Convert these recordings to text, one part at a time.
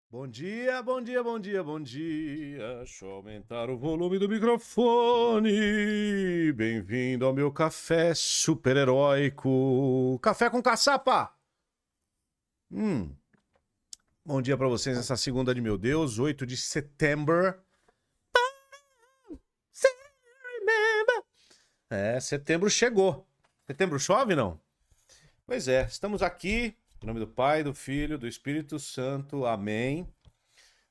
Bom dia, bom dia, bom dia, bom dia. Deixa eu aumentar o volume do microfone. Bem-vindo ao meu café super-heróico. Café com caçapa. Hum, Bom dia pra vocês nessa segunda de meu Deus, 8 de setembro. Setembro chegou. Setembro chove, não? Pois é, estamos aqui. Em nome do Pai, do Filho, do Espírito Santo. Amém.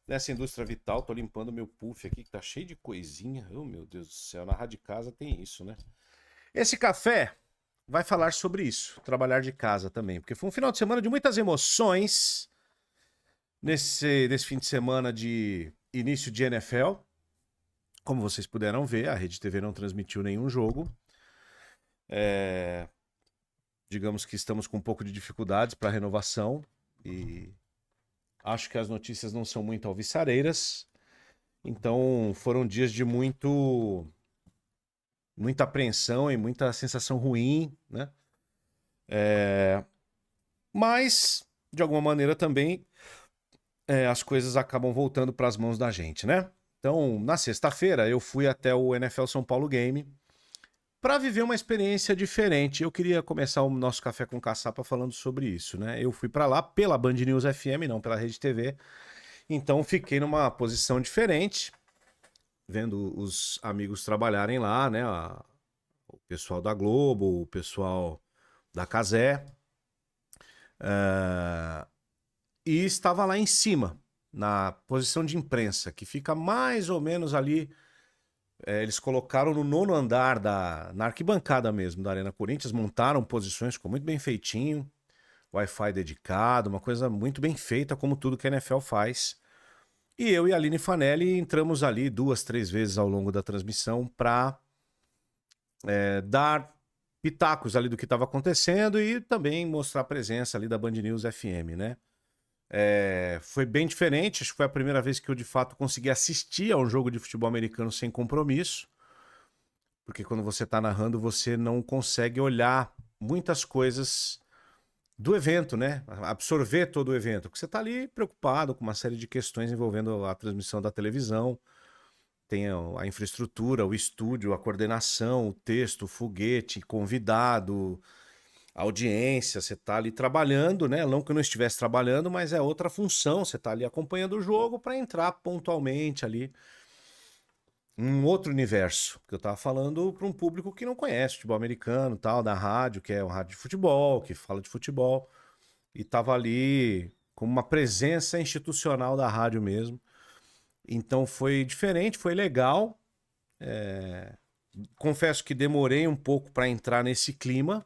Nessa indústria vital, tô limpando meu puff aqui, que tá cheio de coisinha. Oh, meu Deus do céu, na Rádio Casa tem isso, né? Esse café vai falar sobre isso, trabalhar de casa também, porque foi um final de semana de muitas emoções nesse fim de semana de início de NFL. Como vocês puderam ver, a Rede TV não transmitiu nenhum jogo. Digamos que estamos com um pouco de dificuldades para renovação e acho que as notícias não são muito alvissareiras. Então foram dias de muita apreensão e muita sensação ruim, né? Mas, de alguma maneira também, as coisas acabam voltando para as mãos da gente, né? Então, na sexta-feira, eu fui até o NFL São Paulo Game para viver uma experiência diferente. Eu queria começar o nosso Café com Caçapa falando sobre isso, né? Eu fui para lá pela Band News FM, não pela Rede TV. Então, fiquei numa posição diferente, vendo os amigos trabalharem lá, né? O pessoal da Globo, o pessoal da Casé. E estava lá em cima, na posição de imprensa, que fica mais ou menos ali. Eles colocaram no nono andar, na arquibancada mesmo, da Arena Corinthians, montaram posições, ficou muito bem feitinho, Wi-Fi dedicado, uma coisa muito bem feita, como tudo que a NFL faz. E eu e a Aline Fanelli entramos ali 2, 3 vezes ao longo da transmissão para dar pitacos ali do que estava acontecendo e também mostrar a presença ali da Band News FM, né? Foi bem diferente, acho que foi a primeira vez que eu de fato consegui assistir a um jogo de futebol americano sem compromisso, porque quando você está narrando você não consegue olhar muitas coisas do evento, né? Absorver todo o evento, porque você está ali preocupado com uma série de questões envolvendo a transmissão da televisão, tem a infraestrutura, o estúdio, a coordenação, o texto, o foguete, convidado, audiência, você está ali trabalhando, né? Não que eu não estivesse trabalhando, mas é outra função. Você está ali acompanhando o jogo para entrar pontualmente ali em um outro universo. Que eu estava falando para um público que não conhece futebol americano, tal, da rádio, que é um rádio de futebol, que fala de futebol, e estava ali como uma presença institucional da rádio mesmo. Então foi diferente, foi legal. Confesso que demorei um pouco para entrar nesse clima,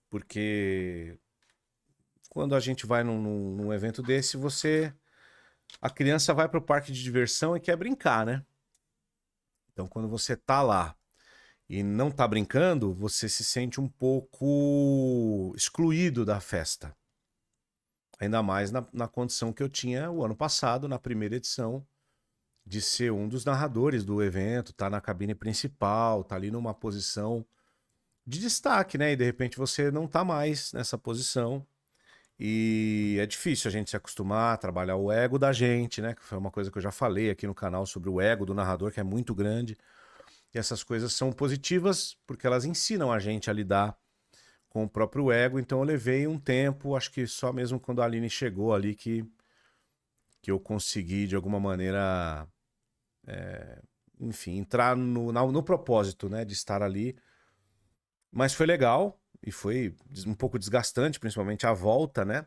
porque quando a gente vai num evento desse, a criança vai para o parque de diversão e quer brincar, né? Então, quando você tá lá e não tá brincando, você se sente um pouco excluído da festa. Ainda mais na condição que eu tinha o ano passado, na primeira edição, de ser um dos narradores do evento, tá na cabine principal, tá ali numa posição de destaque, né? E de repente você não tá mais nessa posição. E é difícil a gente se acostumar a trabalhar o ego da gente, né? Que foi uma coisa que eu já falei aqui no canal sobre o ego do narrador, que é muito grande. E essas coisas são positivas porque elas ensinam a gente a lidar com o próprio ego. Então eu levei um tempo, acho que só mesmo quando a Aline chegou ali que eu consegui, de alguma maneira, enfim, entrar no propósito, né? De estar ali. Mas foi legal e foi um pouco desgastante, principalmente a volta, né?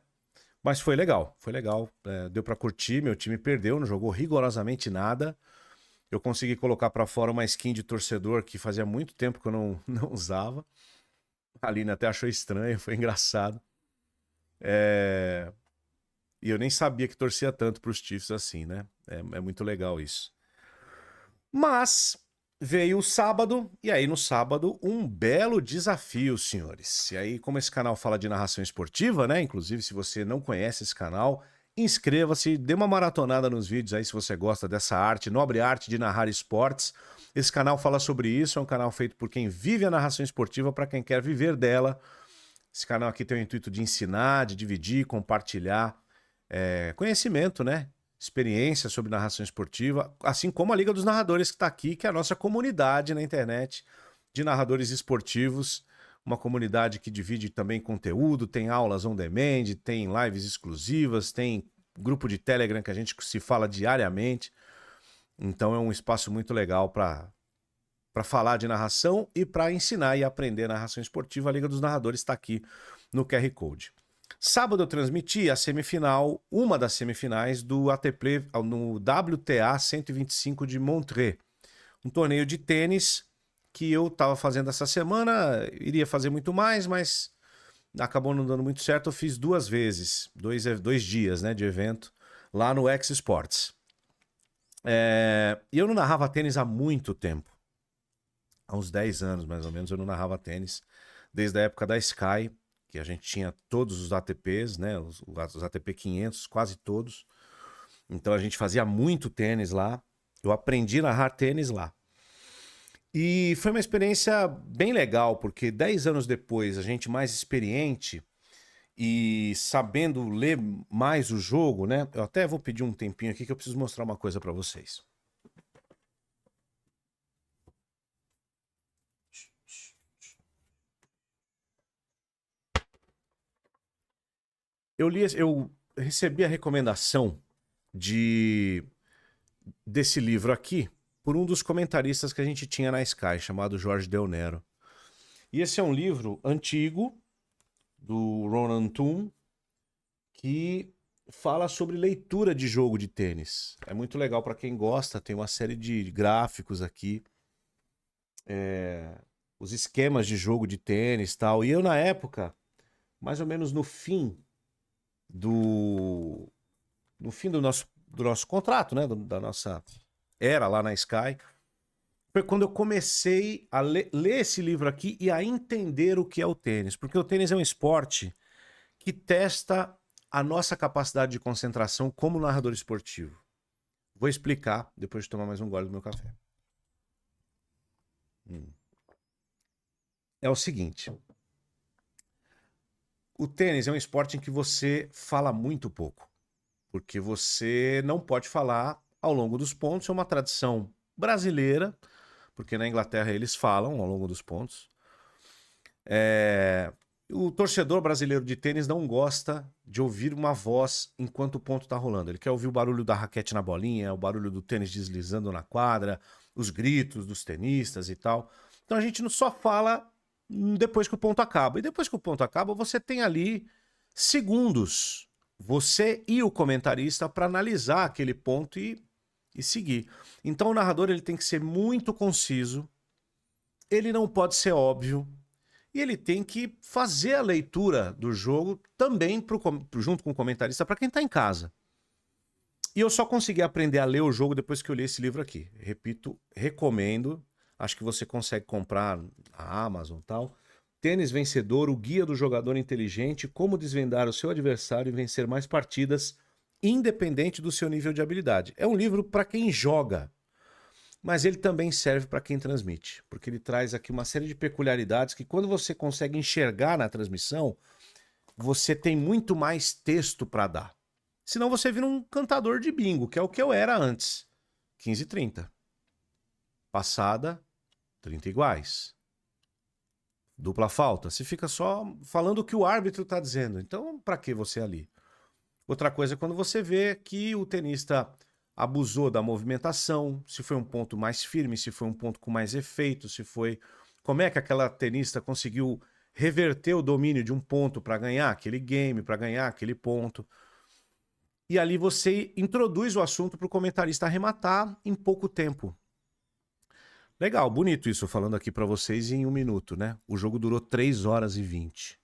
Mas foi legal, foi legal. Deu pra curtir. Meu time perdeu, não jogou rigorosamente nada. Eu consegui colocar pra fora uma skin de torcedor que fazia muito tempo que eu não, não usava. A Aline até achou estranho, foi engraçado. E eu nem sabia que torcia tanto pros Chiefs assim, né? É muito legal isso. Mas veio o sábado, e aí no sábado, um belo desafio, senhores. E aí, como esse canal fala de narração esportiva, né? Inclusive, se você não conhece esse canal, inscreva-se, dê uma maratonada nos vídeos aí se você gosta dessa arte, nobre arte de narrar esportes. Esse canal fala sobre isso, é um canal feito por quem vive a narração esportiva para quem quer viver dela. Esse canal aqui tem o intuito de ensinar, de dividir, compartilhar conhecimento, né? Experiência sobre narração esportiva, assim como a Liga dos Narradores que está aqui, que é a nossa comunidade na internet de narradores esportivos, uma comunidade que divide também conteúdo, tem aulas on demand, tem lives exclusivas, tem grupo de Telegram que a gente se fala diariamente. Então é um espaço muito legal para falar de narração e para ensinar e aprender narração esportiva. A Liga dos Narradores está aqui no QR Code. Sábado eu transmiti a semifinal, uma das semifinais do ATP no WTA 125 de Montreux. Um torneio de tênis que eu estava fazendo essa semana, iria fazer muito mais, mas acabou não dando muito certo. Eu fiz 2 vezes, dois dias, né, de evento lá no X Sports. E eu não narrava tênis há muito tempo. Há uns 10 anos, mais ou menos, eu não narrava tênis. Desde a época da Sky, que a gente tinha todos os ATPs, né? Os ATP 500, quase todos. Então a gente fazia muito tênis lá. Eu aprendi a narrar tênis lá. E foi uma experiência bem legal, porque 10 anos depois, a gente mais experiente e sabendo ler mais o jogo, né? Eu até vou pedir um tempinho aqui que eu preciso mostrar uma coisa para vocês. Eu recebi a recomendação desse livro aqui por um dos comentaristas que a gente tinha na Sky, chamado Jorge Del Nero. E esse é um livro antigo, do Ronan Toon, que fala sobre leitura de jogo de tênis. É muito legal para quem gosta, tem uma série de gráficos aqui, os esquemas de jogo de tênis e tal. E eu, na época, mais ou menos no fim do nosso contrato, né? Da nossa era lá na Sky, foi quando eu comecei a ler esse livro aqui e a entender o que é o tênis. Porque o tênis é um esporte que testa a nossa capacidade de concentração como narrador esportivo. Vou explicar depois de tomar mais um gole do meu café. É o seguinte. O tênis é um esporte em que você fala muito pouco. Porque você não pode falar ao longo dos pontos. É uma tradição brasileira, porque na Inglaterra eles falam ao longo dos pontos. O torcedor brasileiro de tênis não gosta de ouvir uma voz enquanto o ponto está rolando. Ele quer ouvir o barulho da raquete na bolinha, o barulho do tênis deslizando na quadra, os gritos dos tenistas e tal. Então a gente não só fala depois que o ponto acaba. E depois que o ponto acaba, você tem ali segundos, você e o comentarista, para analisar aquele ponto e seguir. Então o narrador ele tem que ser muito conciso, ele não pode ser óbvio, e ele tem que fazer a leitura do jogo também junto com o comentarista para quem está em casa. E eu só consegui aprender a ler o jogo depois que eu li esse livro aqui. Repito, recomendo. Acho que você consegue comprar na Amazon e tal. Tênis Vencedor, o guia do jogador inteligente, como desvendar o seu adversário e vencer mais partidas, independente do seu nível de habilidade. É um livro para quem joga, mas ele também serve para quem transmite, porque ele traz aqui uma série de peculiaridades que quando você consegue enxergar na transmissão, você tem muito mais texto para dar. Senão você vira um cantador de bingo, que é o que eu era antes. 15:30. Passada, 30 iguais. Dupla falta. Você fica só falando o que o árbitro está dizendo. Então, para que você ali? Outra coisa é quando você vê que o tenista abusou da movimentação, se foi um ponto mais firme, se foi um ponto com mais efeito, se foi... Como é que aquela tenista conseguiu reverter o domínio de um ponto para ganhar aquele game, para ganhar aquele ponto. E ali você introduz o assunto para o comentarista arrematar em pouco tempo. Legal, bonito isso, falando aqui para vocês em 1 minuto, né? O jogo durou 3 horas e 20.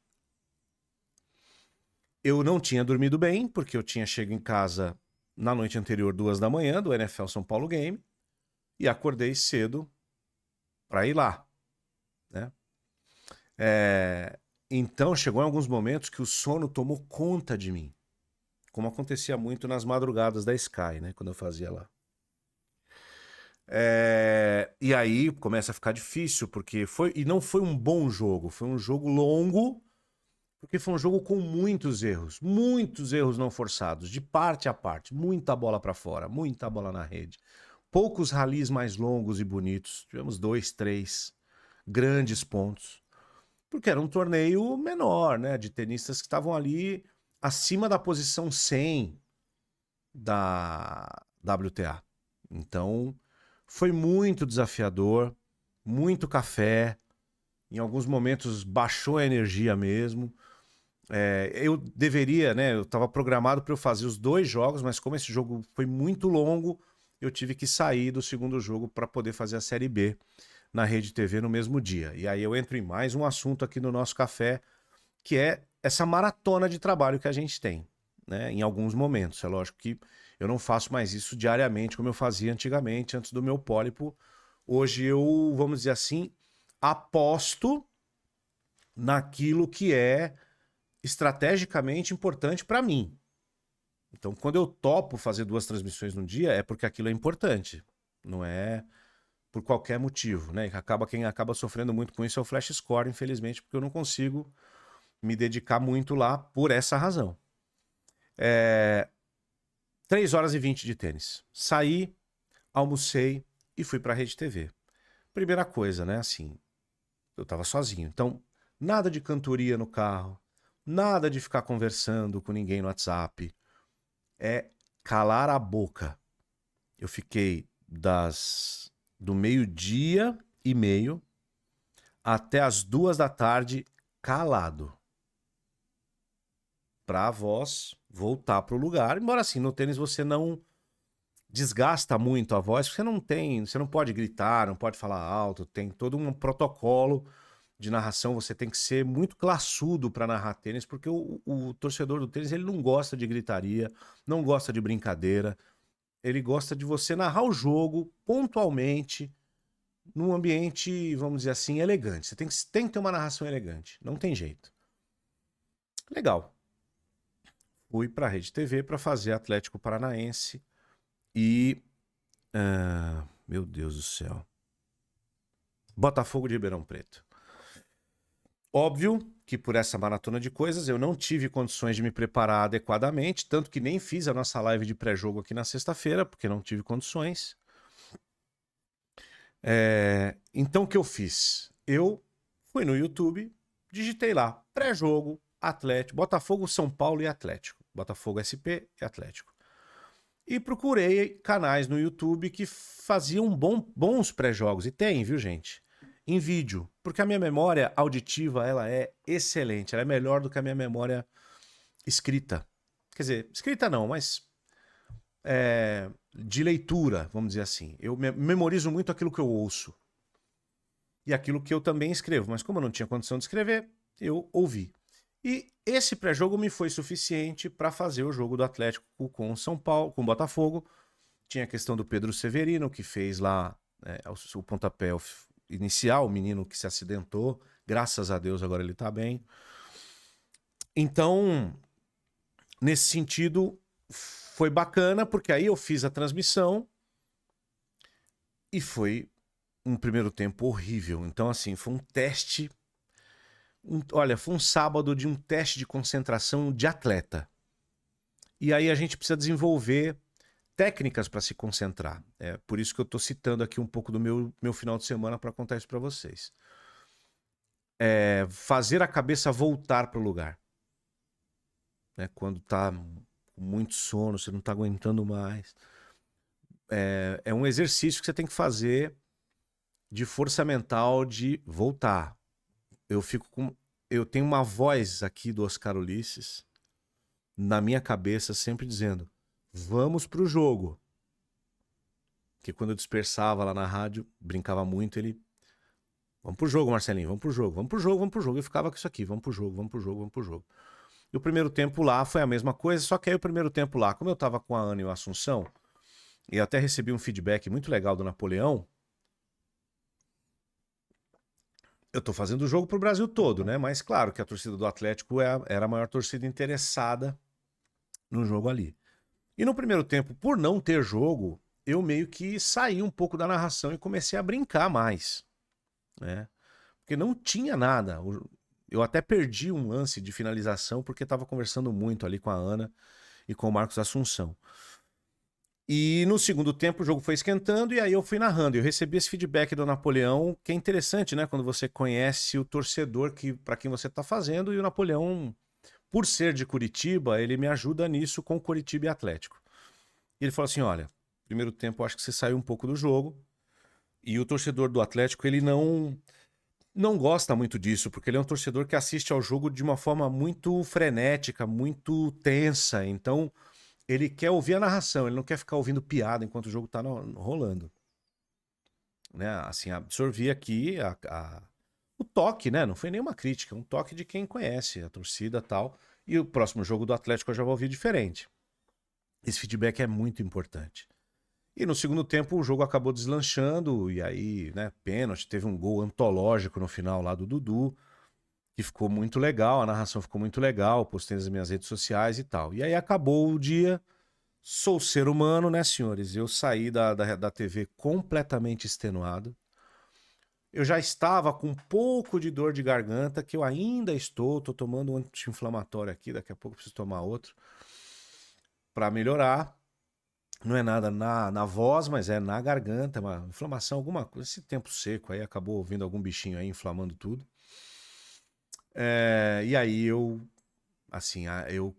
Eu não tinha dormido bem, porque eu tinha chegado em casa na noite anterior, 2 da manhã, do NFL São Paulo Game, e acordei cedo para ir lá, né? Então chegou em alguns momentos que o sono tomou conta de mim, como acontecia muito nas madrugadas da Sky, né? Quando eu fazia lá. E aí começa a ficar difícil, porque não foi um bom jogo, foi um jogo longo, porque foi um jogo com muitos erros não forçados, de parte a parte, muita bola para fora, muita bola na rede. Poucos ralis mais longos e bonitos, tivemos 2, 3 grandes pontos, porque era um torneio menor, né, de tenistas que estavam ali acima da posição 100 da WTA. Então, foi muito desafiador, muito café, em alguns momentos baixou a energia mesmo. Eu deveria, né? Eu estava programado para eu fazer os 2 jogos, mas como esse jogo foi muito longo, eu tive que sair do segundo jogo para poder fazer a Série B na Rede TV no mesmo dia. E aí eu entro em mais um assunto aqui no nosso café, que é essa maratona de trabalho que a gente tem, né? Em alguns momentos. É lógico que eu não faço mais isso diariamente como eu fazia antigamente, antes do meu pólipo. Hoje eu, vamos dizer assim, aposto naquilo que é estrategicamente importante para mim. Então, quando eu topo fazer 2 transmissões num dia, é porque aquilo é importante. Não é por qualquer motivo, né? Quem acaba sofrendo muito com isso é o Flash Score, infelizmente, porque eu não consigo me dedicar muito lá por essa razão. 3 horas e 20 de tênis. Saí, almocei e fui para a Rede TV. Primeira coisa, né? Assim, eu tava sozinho. Então, nada de cantoria no carro, nada de ficar conversando com ninguém no WhatsApp. É calar a boca. Eu fiquei do 12:30 até as 2 da tarde calado. Pra a voz voltar pro lugar. Embora assim, no tênis você não desgasta muito a voz, porque você não pode gritar, não pode falar alto, tem todo um protocolo de narração, você tem que ser muito classudo para narrar tênis, porque o torcedor do tênis ele não gosta de gritaria, não gosta de brincadeira, ele gosta de você narrar o jogo pontualmente, num ambiente, vamos dizer assim, elegante. Você tem que ter uma narração elegante, não tem jeito. Legal. Fui para a Rede TV para fazer Atlético Paranaense e... meu Deus do céu. Botafogo de Ribeirão Preto. Óbvio que por essa maratona de coisas eu não tive condições de me preparar adequadamente, tanto que nem fiz a nossa live de pré-jogo aqui na sexta-feira, porque não tive condições. Então o que eu fiz? Eu fui no YouTube, digitei lá, pré-jogo, Atlético, Botafogo, São Paulo e Atlético. Botafogo SP e Atlético. E procurei canais no YouTube que faziam bons pré-jogos. E tem, viu, gente? Em vídeo. Porque a minha memória auditiva, ela é excelente. Ela é melhor do que a minha memória escrita. Quer dizer, escrita não, mas de leitura, vamos dizer assim. Eu memorizo muito aquilo que eu ouço. E aquilo que eu também escrevo. Mas como eu não tinha condição de escrever, eu ouvi. E esse pré-jogo me foi suficiente para fazer o jogo do Atlético com São Paulo, com o Botafogo. Tinha a questão do Pedro Severino, que fez lá o pontapé inicial, o menino que se acidentou. Graças a Deus agora ele está bem. Então, nesse sentido, foi bacana, porque aí eu fiz a transmissão e foi um primeiro tempo horrível. Então, assim, foi um teste... Olha, foi um sábado de um teste de concentração de atleta. E aí a gente precisa desenvolver técnicas para se concentrar. É por isso que eu estou citando aqui um pouco do meu final de semana para contar isso para vocês. Fazer a cabeça voltar para o lugar. Quando está com muito sono, você não está aguentando mais. É um exercício que você tem que fazer de força mental de voltar. Eu tenho uma voz aqui do Oscar Ulisses na minha cabeça sempre dizendo: vamos pro jogo. Que quando eu dispersava lá na rádio, brincava muito, ele: vamos pro jogo, Marcelinho, vamos pro jogo, vamos pro jogo, vamos pro jogo. Eu ficava com isso aqui: vamos pro jogo, vamos pro jogo, vamos pro jogo. E o primeiro tempo lá foi a mesma coisa, só que aí o primeiro tempo lá, como eu tava com a Ana e o Assunção, e até recebi um feedback muito legal do Napoleão. Eu tô fazendo o jogo pro Brasil todo, né? Mas claro que a torcida do Atlético era a maior torcida interessada no jogo ali. E no primeiro tempo, por não ter jogo, eu meio que saí um pouco da narração e comecei a brincar mais, né? Porque não tinha nada. Eu até perdi um lance de finalização porque estava conversando muito ali com a Ana e com o Marcos Assunção. E no segundo tempo o jogo foi esquentando e aí eu fui narrando. Eu recebi esse feedback do Napoleão, que é interessante, né? Quando você conhece o torcedor para quem você está fazendo. E o Napoleão, por ser de Curitiba, ele me ajuda nisso com Curitiba e Atlético. E ele falou assim, olha, primeiro tempo eu acho que você saiu um pouco do jogo. E o torcedor do Atlético, ele não gosta muito disso, porque ele é um torcedor que assiste ao jogo de uma forma muito frenética, muito tensa. Então, ele quer ouvir a narração, ele não quer ficar ouvindo piada enquanto o jogo tá rolando. Né? Assim, absorvi aqui o toque, né? Não foi nenhuma crítica, um toque de quem conhece a torcida e tal. E o próximo jogo do Atlético eu já vou ouvir diferente. Esse feedback é muito importante. E no segundo tempo o jogo acabou deslanchando, e aí, né, pênalti, teve um gol antológico no final lá do Dudu, que ficou muito legal, a narração ficou muito legal, postei nas minhas redes sociais e tal. E aí acabou o dia, sou ser humano, né, senhores? Eu saí da TV completamente extenuado. Eu já estava com um pouco de dor de garganta, que eu ainda tô tomando um anti-inflamatório aqui, daqui a pouco preciso tomar outro, para melhorar. Não é nada na voz, mas é na garganta, uma inflamação, alguma coisa. Esse tempo seco aí acabou vindo algum bichinho aí inflamando tudo. E aí eu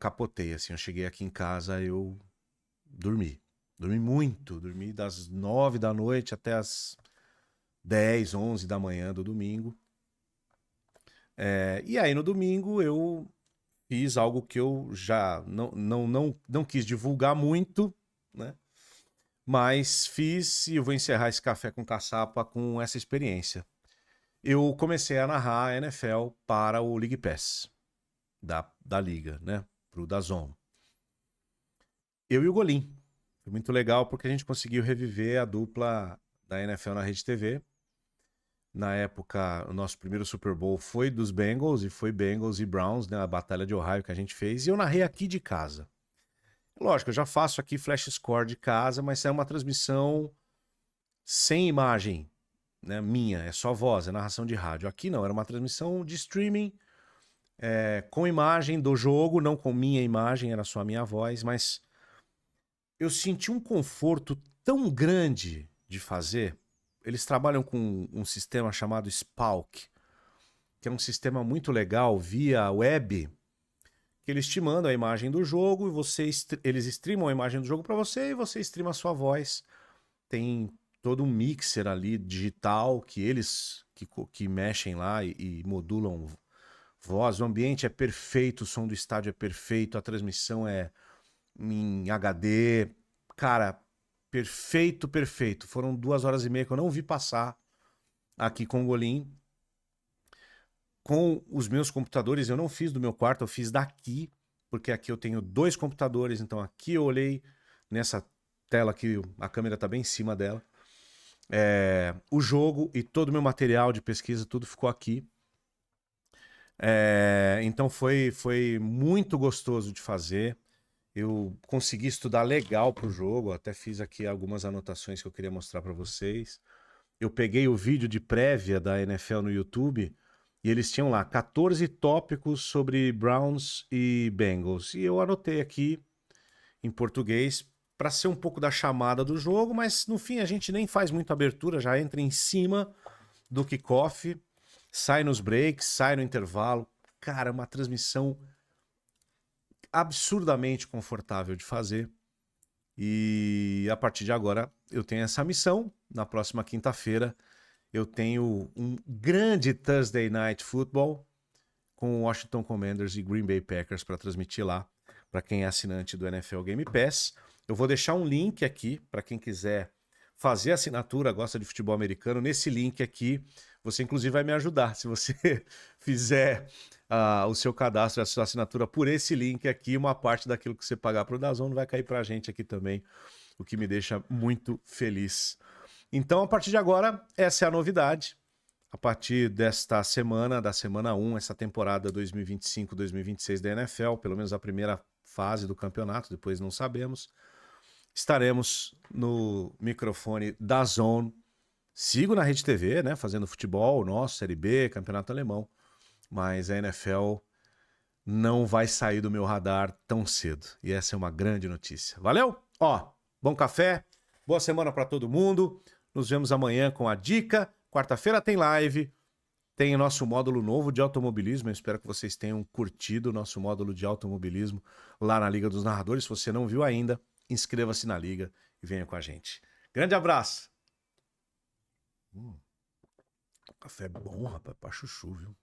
capotei, assim, eu cheguei aqui em casa, eu dormi. Dormi muito, dormi das 9 da noite até as 10, 11 da manhã do domingo. E aí no domingo eu fiz algo que eu já não quis divulgar muito, né? Mas fiz e eu vou encerrar esse café com caçapa com essa experiência. Eu comecei a narrar a NFL para o League Pass da Liga, né? Pro DAZN. Eu e o Golim. Foi muito legal porque a gente conseguiu reviver a dupla da NFL na Rede TV. Na época, o nosso primeiro Super Bowl foi dos Bengals e foi Bengals e Browns, né? A Batalha de Ohio que a gente fez. E eu narrei aqui de casa. Lógico, eu já faço aqui flash score de casa, mas é uma transmissão sem imagem, né, minha, é só voz, é narração de rádio. Aqui não, era uma transmissão de streaming com imagem do jogo, não com minha imagem, era só a minha voz, mas eu senti um conforto tão grande de fazer. Eles trabalham com um sistema chamado Spalk, que é um sistema muito legal via web, que eles te mandam a imagem do jogo e eles streamam a imagem do jogo para você e você streama a sua voz. Tem todo um mixer ali digital que eles que mexem lá e modulam voz. O ambiente é perfeito, o som do estádio é perfeito, a transmissão é em HD. Cara, perfeito, perfeito. Foram 2 horas e meia que eu não vi passar aqui com o Golim. Com os meus computadores, eu não fiz do meu quarto, eu fiz daqui, porque aqui eu tenho 2 computadores, então aqui eu olhei nessa tela que a câmera tá bem em cima dela. O jogo e todo o meu material de pesquisa, tudo ficou aqui. Então foi muito gostoso de fazer. Eu consegui estudar legal pro jogo, até fiz aqui algumas anotações que eu queria mostrar para vocês. Eu peguei o vídeo de prévia da NFL no YouTube e eles tinham lá 14 tópicos sobre Browns e Bengals. E eu anotei aqui em português para ser um pouco da chamada do jogo, mas no fim a gente nem faz muita abertura, já entra em cima do kickoff, sai nos breaks, sai no intervalo. Cara, uma transmissão absurdamente confortável de fazer. E a partir de agora eu tenho essa missão. Na próxima quinta-feira eu tenho um grande Thursday Night Football com o Washington Commanders e Green Bay Packers para transmitir lá, para quem é assinante do NFL Game Pass. Eu vou deixar um link aqui para quem quiser fazer assinatura, gosta de futebol americano. Nesse link aqui, você inclusive vai me ajudar. Se você fizer o seu cadastro, a sua assinatura por esse link aqui, uma parte daquilo que você pagar para o DAZN vai cair para a gente aqui também, o que me deixa muito feliz. Então, a partir de agora, essa é a novidade. A partir desta semana, da semana 1, essa temporada 2025-2026 da NFL, pelo menos a primeira fase do campeonato, depois não sabemos, estaremos no microfone da DAZN. Sigo na Rede TV, né, fazendo futebol, nosso, Série B, Campeonato Alemão. mas a NFL não vai sair do meu radar tão cedo. E essa é uma grande notícia. Valeu? Ó, bom café, boa semana para todo mundo. Nos vemos amanhã com a dica. Quarta-feira tem live. Tem o nosso módulo novo de automobilismo. Eu espero que vocês tenham curtido o nosso módulo de automobilismo lá na Liga dos Narradores. Se você não viu ainda, inscreva-se na Liga e venha com a gente. Grande abraço. Café bom, rapaz, pra chuchu, viu?